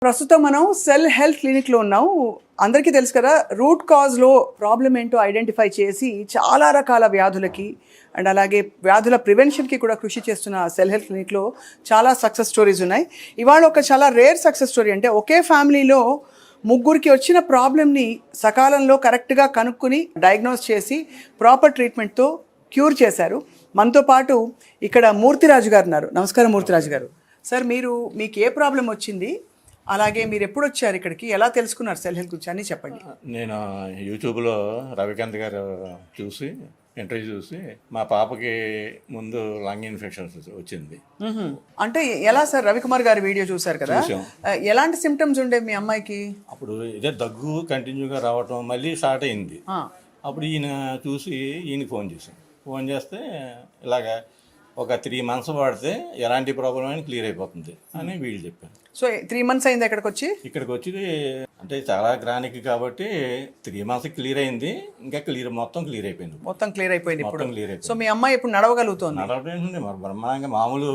ప్రస్తుతం మనం cell health క్లినిక్లో ఉన్నాం. అందరికీ తెలుసు కదా, రూట్ కాజ్లో ప్రాబ్లం ఏంటో ఐడెంటిఫై చేసి చాలా రకాల వ్యాధులకి అండ్ అలాగే వ్యాధుల ప్రివెన్షన్కి కూడా కృషి చేస్తున్న సెల్ హెల్త్ క్లినిక్లో చాలా సక్సెస్ స్టోరీస్ ఉన్నాయి. ఇవాళ ఒక చాలా రేర్ సక్సెస్ స్టోరీ. అంటే ఒకే ఫ్యామిలీలో ముగ్గురికి వచ్చిన ప్రాబ్లమ్ని సకాలంలో కరెక్ట్గా కనుక్కుని డయాగ్నోస్ చేసి ప్రాపర్ ట్రీట్మెంట్తో క్యూర్ చేశారు. మనతో పాటు ఇక్కడ మూర్తిరాజు గారు ఉన్నారు. నమస్కారం మూర్తిరాజు గారు. సార్, మీకు ఏ ప్రాబ్లం వచ్చింది, అలాగే మీరు ఎప్పుడు వచ్చారు ఇక్కడికి, ఎలా తెలుసుకున్నారు సెల్ హెల్త్ గురించి అని చెప్పండి. నేను యూట్యూబ్లో రవికాంత్ గారు చూసి ఇంటర్వ్యూ చూసి మా పాపకి ముందు లంగ్ ఇన్ఫెక్షన్స్ వచ్చింది. అంటే ఎలా సార్? రవికుమార్ గారి వీడియో చూసారు కదా, ఎలాంటి సిమ్టమ్స్ ఉండే మీ అమ్మాయికి? అప్పుడు ఇదే దగ్గు కంటిన్యూగా రావటం మళ్ళీ స్టార్ట్ అయింది. అప్పుడు ఈయన చూసి ఈయనకి ఫోన్ చేస్తే ఇలాగా ఒక 3 months వాడితే ఎలాంటి ప్రాబ్లం అయినా క్లియర్ అయిపోతుంది అని వీళ్ళు చెప్పారు. సో 3 months అయింది ఇక్కడికి వచ్చి అంటే చాలా గ్రానిక్ కాబట్టి 3 months క్లియర్ అయింది. ఇంకా మొత్తం క్లియర్ అయిపోయింది. ఇప్పుడు సో మీ అమ్మాయి ఇప్పుడు నడవగలుగుతుంది? నడవలేదు మరి బ్రహ్మాండంగా. మామూలు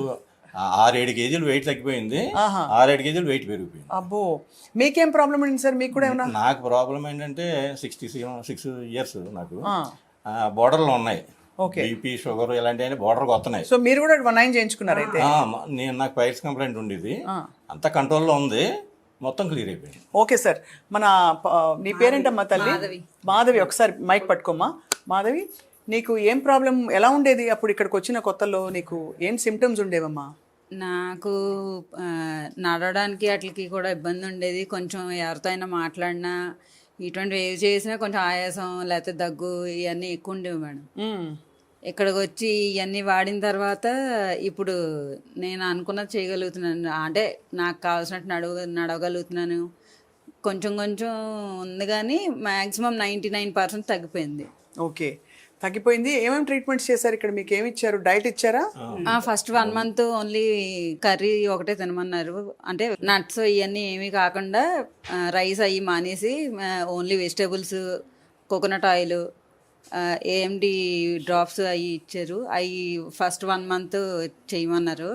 6-7 kgs వెయిట్ తగ్గిపోయింది, 6-7 kgs వెయిట్ పెరిగిపోయింది. అబ్బో, మీకేం ప్రాబ్లం ఏంటి సార్? మీకు కూడా ఏమన్నా? నాకు ప్రాబ్లం ఏంటంటే 66 years నాకు బోర్డర్లు ఉన్నాయి. బీపీ, షుగర్ ఇలాంటివన్నీ బోర్డర్కి వస్తున్నాయి. సో మీరు కూడా 19 చేయించుకున్నారు అయితే? నాకు పైల్స్ కంప్లైంట్ ఉండేది, అంతా కంట్రోల్లో ఉంది, మొత్తం క్లియర్ అయిపోయింది. ఓకే సార్, నీ పేరేంటమ్మా తల్లి? మాధవి. ఒకసారి మైక్ పట్టుకోమ్మా. మాధవి, నీకు ఏం ప్రాబ్లం, ఎలా ఉండేది అప్పుడు ఇక్కడికి వచ్చిన కొత్తలో? నీకు ఏం సిమ్టమ్స్ ఉండేవమ్మా? నాకు నడవడానికి అట్లకి కూడా ఇబ్బంది ఉండేది. కొంచెం ఎవరితో అయినా మాట్లాడినా ఇటువంటివి ఏవి చేసినా కొంచెం ఆయాసం లేకపోతే దగ్గు ఇవన్నీ ఎక్కువ ఉండేవి మేడం. ఇక్కడికి వచ్చి ఇవన్నీ వాడిన తర్వాత ఇప్పుడు నేను అనుకున్నది చేయగలుగుతున్నాను. అంటే నాకు కావాల్సినట్టు నడవగలుగుతున్నాను. కొంచెం ఉంది కానీ మ్యాక్సిమం 99% తగ్గిపోయింది. ఓకే, తగ్గిపోయింది. ఏమేమి ట్రీట్మెంట్స్ చేశారు ఇక్కడ? మీకు ఏమి ఇచ్చారు? డైట్ ఇచ్చారా? ఫస్ట్ 1 month ఓన్లీ కర్రీ ఒకటే తినమన్నారు. అంటే నట్స్ ఇవన్నీ ఏమీ కాకుండా రైస్ అవి మానేసి only vegetables, coconut oil, AMD drops అవి ఇచ్చారు. అవి ఫస్ట్ 1 month చేయమన్నారు.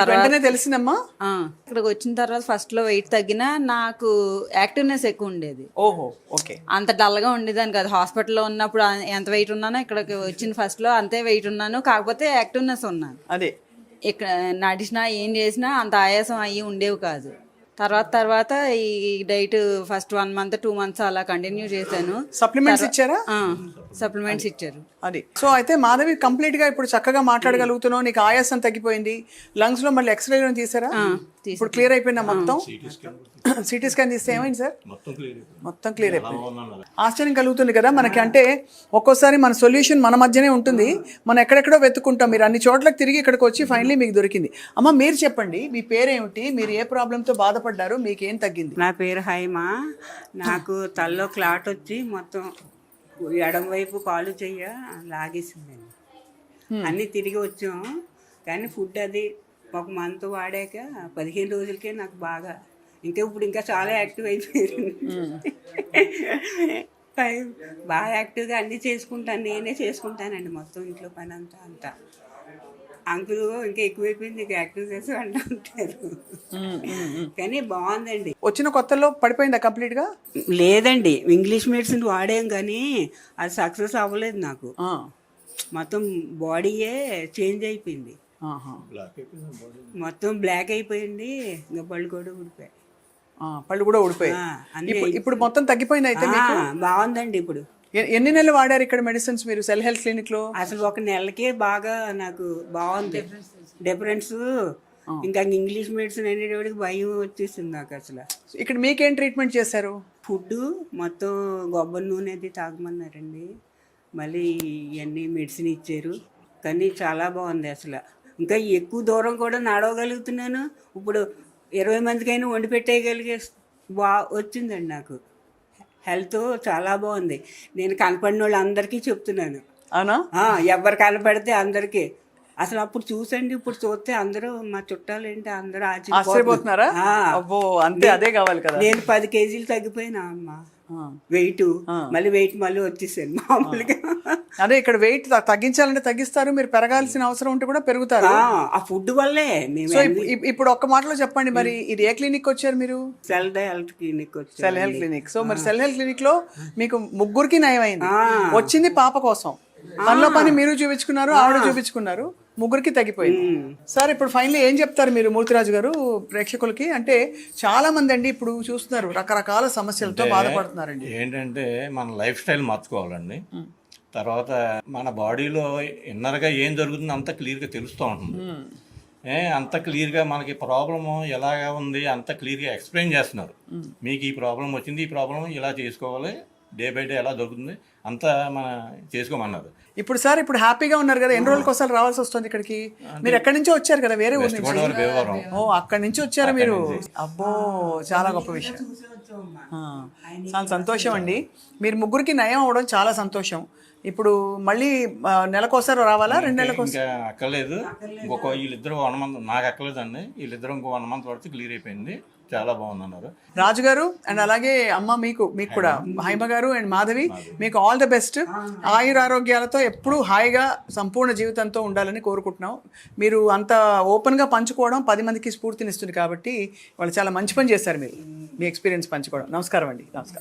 వెంటనే తెలిసిందమ్మా? ఇక్కడికి వచ్చిన తర్వాత ఫస్ట్లో వెయిట్ తగ్గినా నాకు యాక్టివ్నెస్ ఎక్కువ ఉండేది. ఓహో, ఓకే. అంత డల్గా ఉండేదాన్ని కాదు. హాస్పిటల్లో ఉన్నప్పుడు ఎంత వెయిట్ ఉన్నానో ఇక్కడికి వచ్చిన ఫస్ట్లో అంతే వెయిట్ ఉన్నాను, కాకపోతే యాక్టివ్నెస్ ఉన్నాను. అదే, ఇక్కడ నడిచినా ఏం చేసినా అంత ఆయాసం అయ్యి ఉండేవి కాదు. తర్వాత ఈ డైట్ ఫస్ట్ 1 month 2 months అలా కంటిన్యూ చేశాను. సప్లిమెంట్స్ ఇచ్చారా? సప్లిమెంట్స్ ఇచ్చారు. అది. సో అయితే మాధవి, కంప్లీట్ గా ఇప్పుడు చక్కగా మాట్లాడగలుగుతున్నావు, నీకు ఆయాసం తగ్గిపోయింది. లంగ్స్ లో మళ్ళీ ఎక్స్రే తీసారా? ఇప్పుడు క్లియర్ అయిపోయిందా మొత్తం? సిటీ స్కాన్ తీస్తే ఏమైంది సార్? మొత్తం క్లియర్ అయిపోయింది. ఆశ్చర్యం కలుగుతుంది కదా మనకి. అంటే ఒక్కోసారి మన సొల్యూషన్ మన మధ్యనే ఉంటుంది, మనం ఎక్కడెక్కడో వెతుకుంటాం. మీరు అన్ని చోట్లకి తిరిగి ఇక్కడికి వచ్చి ఫైనలీ మీకు దొరికింది. అమ్మ, మీరు చెప్పండి, మీ పేరేమిటి, మీరు ఏ ప్రాబ్లంతో బాధపడ్డారు, మీకేం తగ్గింది? నా పేరు హైమా. నాకు తల్లో క్లాట్ వచ్చి మొత్తం ఎడం వైపు కాలు చెయ్య లాగేసిందండి. అన్నీ తిరిగి వచ్చాం, కానీ ఫుడ్ అది 1 month వాడాక 15 రోజులకే నాకు బాగా, ఇప్పుడు ఇంకా చాలా యాక్టివ్ అయిపోయారు. బాగా యాక్టివ్గా అన్నీ చేసుకుంటాను, నేనే చేసుకుంటానండి మొత్తం ఇంట్లో పని అంతా. అంకుల్ ఇంకా ఎక్కువైపోయింది, ఇంకా యాక్టివ్ చేసి అంటూ ఉంటారు. కానీ బాగుందండి. వచ్చిన కొత్తలో పడిపోయిందా కంప్లీట్గా? లేదండి, ఇంగ్లీష్ మెడిసిన్ వాడాం కానీ అది సక్సెస్ అవ్వలేదు నాకు. మొత్తం బాడీయే చేంజ్ అయిపోయింది, మొత్తం బ్లాక్ అయిపోయింది. ఇంకా పళ్ళు కూడా ఊడిపోయాయి. ఇప్పుడు మొత్తం తగ్గిపోయింది అయితే? బాగుందండి. ఇప్పుడు ఎన్ని నెలలు వాడారు ఇక్కడ మెడిసిన్స్ మీరు సెల్ హెల్త్ క్లినిక్ లో? అసలు 1 నెలకే బాగా నాకు బాగుంది డిఫరెన్స్. ఇంకా ఇంగ్లీష్ మెడిసిన్ అనేటికి భయం వచ్చేసింది నాకు అసలు. ఇక్కడ మీకేం ట్రీట్మెంట్ చేశారు? ఫుడ్ మొత్తం కొబ్బరి నూనె అది తాగమన్నారండి, మళ్ళీ ఇవన్నీ మెడిసిన్ ఇచ్చారు. కానీ చాలా బాగుంది అసలు. ఇంకా ఎక్కువ దూరం కూడా నడవగలుగుతున్నాను. ఇప్పుడు 20 మందికైనా వండి పెట్టేయగలిగే వచ్చిందండి నాకు. హెల్త్ చాలా బాగుంది. నేను కనపడిన వాళ్ళు అందరికీ చెప్తున్నాను. అవునా? ఎవరు కనపడితే అందరికీ. అసలు అప్పుడు చూసండి, ఇప్పుడు చూస్తే అందరూ మా చుట్టాలు ఏంటి అందరూ ఆశ్చర్యపోతున్నారా? అంతే, అదే కావాలి కదా. నేను 10 kgs తగ్గిపోయినా అమ్మ. వెయిట్ మళ్ళీ వెయిట్ మళ్ళీ వచ్చేసాను మామూలుగా. అదే ఇక్కడ వెయిట్ తగ్గించాలంటే తగ్గిస్తారు, మీరు పెరగాల్సిన అవసరం ఉంటే కూడా పెరుగుతారు. ఆ ఫుడ్ వల్లే మేము సో ఇప్పుడు ఒక్క మాటలో చెప్పండి, మరి ఇది ఏ క్లినిక్ వచ్చారు మీరు? సెల్ హెల్త్ క్లినిక్ వచ్చాను. Cell health clinic. సో మరి సెల్ హెల్త్ క్లినిక్ లో మీకు ముగ్గురికి నయమైంది. వచ్చింది పాప కోసం, పనిలో పని మీరు చూపించుకున్నారు, ఆవిడ చూపించుకున్నారు, ముగ్గురికి తగ్గిపోయింది. సార్ ఇప్పుడు ఫైనల్లీ ఏం చెప్తారు మీరు మూర్తిరాజు గారు ప్రేక్షకులకి? అంటే చాలా మంది అండి ఇప్పుడు చూస్తున్నారు రకరకాల సమస్యలతో బాధపడుతున్నారండి. ఏంటంటే మన లైఫ్ స్టైల్ మార్చుకోవాలండి. తర్వాత మన బాడీలో ఇన్నర్గా ఏం జరుగుతుందో అంత క్లియర్గా తెలుస్తూ ఉంటుంది. అంత క్లియర్గా మనకి ప్రాబ్లము ఎలాగా ఉంది అంత క్లియర్గా ఎక్స్ప్లెయిన్ చేస్తున్నారు. మీకు ఈ ప్రాబ్లం వచ్చింది, ఈ ప్రాబ్లం ఇలా చేసుకోవాలి, డే బై డే ఎలా దొరుకుతుంది అంతా మన చేసుకోమన్నారు. ఇప్పుడు సార్ ఇప్పుడు హ్యాపీగా ఉన్నారు కదా, ఎన్ని రోజులకి ఒకసారి రావాల్సి వస్తుంది ఇక్కడికి? మీరు ఎక్కడి నుంచో వచ్చారు కదా, వేరే ఊరు నుంచి? భీమవరం. ఓ అక్కడి నుంచి వచ్చారు మీరు. అబ్బో చాలా గొప్ప విషయం, చాలా సంతోషం అండి. మీరు ముగ్గురికి నయం అవ్వడం చాలా సంతోషం. ఇప్పుడు మళ్ళీ నెలకోసారి రావాలా, 2 నెలలకోసారి? ఇంకా అక్కర్లేదు, ఇంకొక వీళ్ళిద్దరు 1 మంత్, నాకు అక్కర్లేదండి, వీళ్ళిద్దరు ఇంకో 1 మంత్ పడితే క్లియర్ అయిపోయింది, చాలా బాగుందన్నారు. రాజు గారు అండ్ అలాగే అమ్మ మీకు కూడా హైమ గారు అండ్ మాధవి, మీకు ఆల్ ద బెస్ట్. ఆయురారోగ్యాలతో ఎప్పుడూ హాయిగా సంపూర్ణ జీవితంతో ఉండాలని కోరుకుంటున్నాం. మీరు అంత ఓపెన్గా పంచుకోవడం 10 మందికి స్ఫూర్తినిస్తుంది కాబట్టి వాళ్ళు చాలా మంచి పని చేస్తారు, మీరు మీ ఎక్స్పీరియన్స్ పంచుకోవడం. నమస్కారం అండి. నమస్కారం.